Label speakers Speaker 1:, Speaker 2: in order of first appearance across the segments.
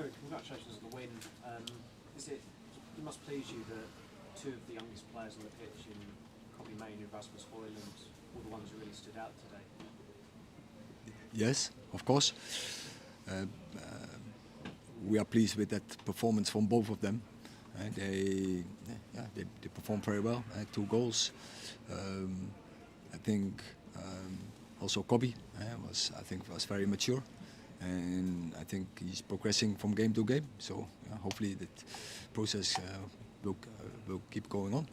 Speaker 1: Erik, congratulations on the win. It must please you that two of the youngest players on the pitch in Kobbie Mainoo and Rasmus Hojlund were the ones who really stood out today?
Speaker 2: Yes, of course. We are pleased with that performance from both of them. They performed very well. 2 goals. I think also Kobbie was very mature, and I think he's progressing from game to game. So hopefully that process will keep going on.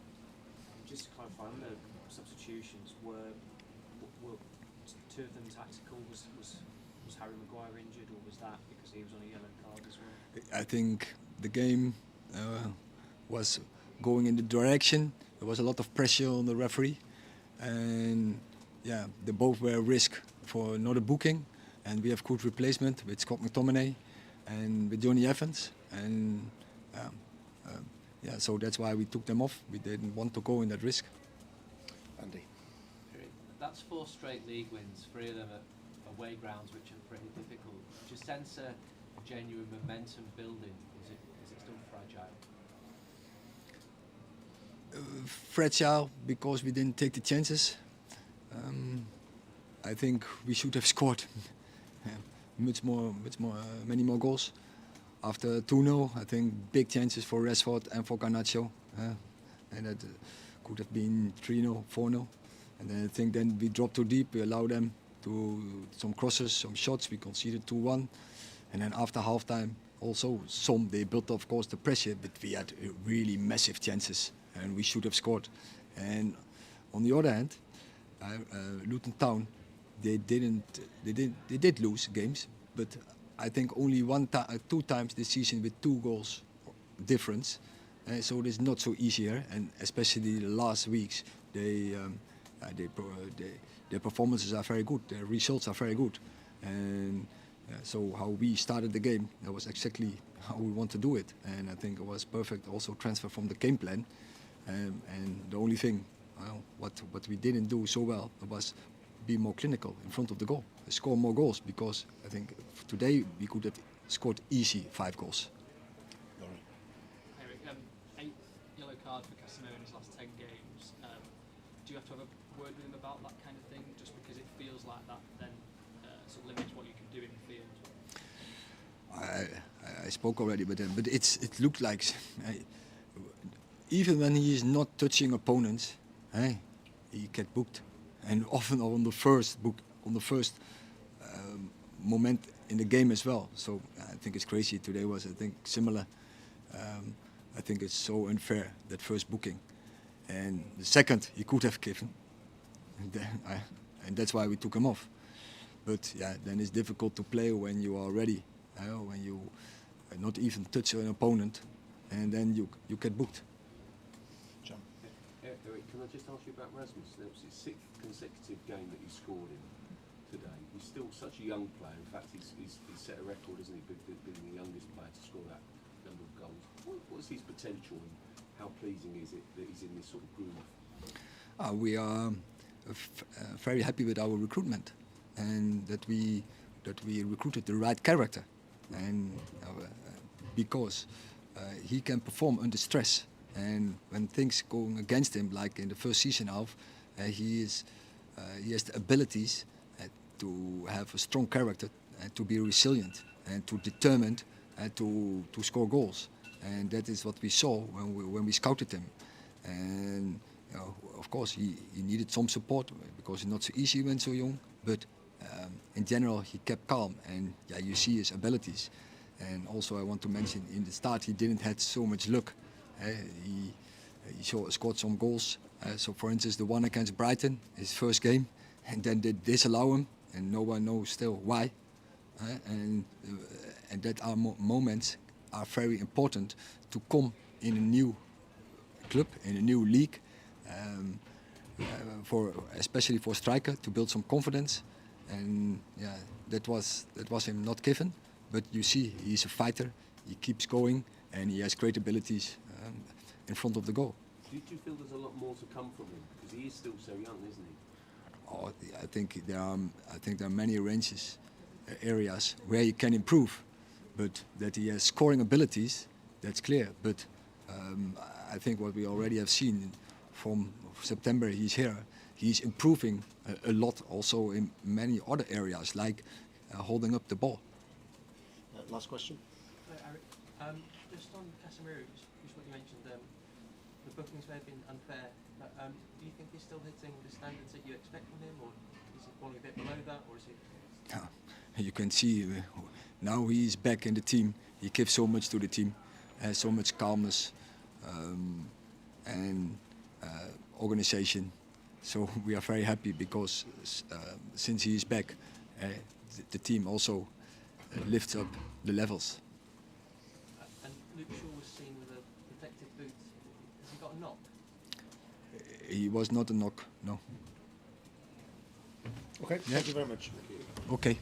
Speaker 1: Just to clarify, on the substitutions, were 2 of them tactical? Was Harry Maguire injured, or was that because he was on a yellow card as well?
Speaker 2: I think the game was going in the direction. There was a lot of pressure on the referee, and they both were a risk for another booking. And we have good replacement with Scott McTominay and with Johnny Evans, and so that's why we took them off. We didn't want to go in that risk.
Speaker 3: Andy.
Speaker 4: That's 4 straight league wins, 3 of them at away grounds, which are pretty difficult. Do you sense a genuine momentum building? Is it still fragile?
Speaker 2: Fragile because we didn't take the chances. I think we should have scored many more goals. After 2-0, I think big chances for Rashford and for Garnacho, and that could have been 3-0, 4-0. And then I think then we dropped too deep. We allowed them to some crosses, some shots. We conceded 2-1, and then after halftime, also they built of course the pressure, but we had really massive chances, and we should have scored. And on the other hand, Luton Town, they did lose games, but I think only 2 times this season with 2 goals difference. So it is not so easy here, and especially the last weeks, their performances are very good, their results are very good, and so how we started the game, that was exactly how we want to do it, and I think it was perfect. Also transfer from the game plan, and the only thing what we didn't do so well was be more clinical in front of the goal, score more goals, because I think today we could have scored easy 5 goals.
Speaker 5: Erik, 8th yellow card for Casemiro in his last 10 games. Do you have to have a word with him about that kind of thing, just because it feels like that then sort of limits what you can do in the field?
Speaker 2: I spoke already with him, but it looked like even when he is not touching opponents, he get booked, and often on the first moment in the game as well. So I think it's crazy. Today was, I think, similar. I think it's so unfair, that first booking, and the second he could have given, and that's why we took him off. But then it's difficult to play when you are ready, when you not even touch an opponent, and then you get booked.
Speaker 3: John.
Speaker 6: Erik, can I just ask you about Rasmus? It was his 6th consecutive game that he scored in today. He's still such a young player. In fact, he's set a record, isn't he, being the youngest player to score that number of goals. What's his potential, and how pleasing is it that he's in this sort of groove?
Speaker 2: We are very happy with our recruitment, and that we recruited the right character, and because he can perform under stress, and when things going against him, like in the first season half, he has the abilities to have a strong character, to be resilient, and to determined, to score goals, and that is what we saw when we scouted him. And of course he needed some support, because it's not so easy when so young, but in general he kept calm, and you see his abilities. And also I want to mention, in the start he didn't have so much luck. He scored some goals. So for instance, the one against Brighton, his first game, and then they disallow him, and no one knows still why. And that our moments are very important to come in a new club, in a new league, especially for a striker, to build some confidence. And that was him not given. But you see, he's a fighter. He keeps going, and he has great abilities in front of the goal.
Speaker 6: Do you feel there's a lot more to come from him, because he is still so young, isn't he?
Speaker 2: Oh, I think there are many areas where he can improve. but that he has scoring abilities, that's clear. But I think what we already have seen from September he's here, he's improving a lot also in many other areas, like holding up the ball.
Speaker 3: Last question.
Speaker 7: Erik, just on Casemiro, just what you mentioned, the bookings may have been unfair, but do you think he's still hitting the standards that you expect from him, or is he falling a bit below that, or is he?
Speaker 2: You can see now he's back in the team. He gives so much to the team, has so much calmness and organization. So we are very happy because since he is back, the team also lifts up the levels.
Speaker 7: And Luke Shaw was seen with a protective boot. Has he got a knock?
Speaker 2: He was not a knock, no.
Speaker 3: Okay,
Speaker 2: Yeah.
Speaker 3: thank you very much.
Speaker 2: Okay.